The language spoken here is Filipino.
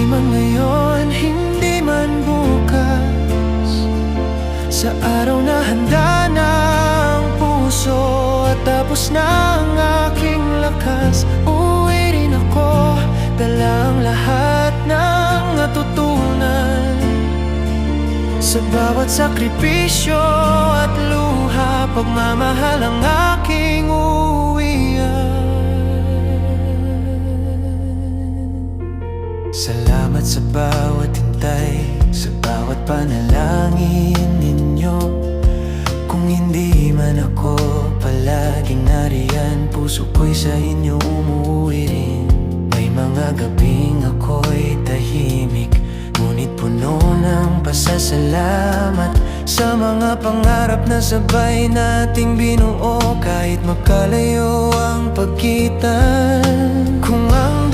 man ngayon, hindi man bukas, sa araw na handa na ang puso at tapos na ang aking lakas, uuwi rin ako, dala ang lahat ng natutunan. Sa bawat sakripisyo at luha, pagmamahal ang aking uwian. Salamat sa bawat hintay, sa bawat panalangin ninyo. Kung hindi man ako palaging nariyan, puso ko'y sa inyo umuwi rin. May mga gabing ako'y tahimik, ngunit puno ng pasasalamat sa mga pangarap na sabay nating binuo, kahit magkalayo ang pagitan. Kung ang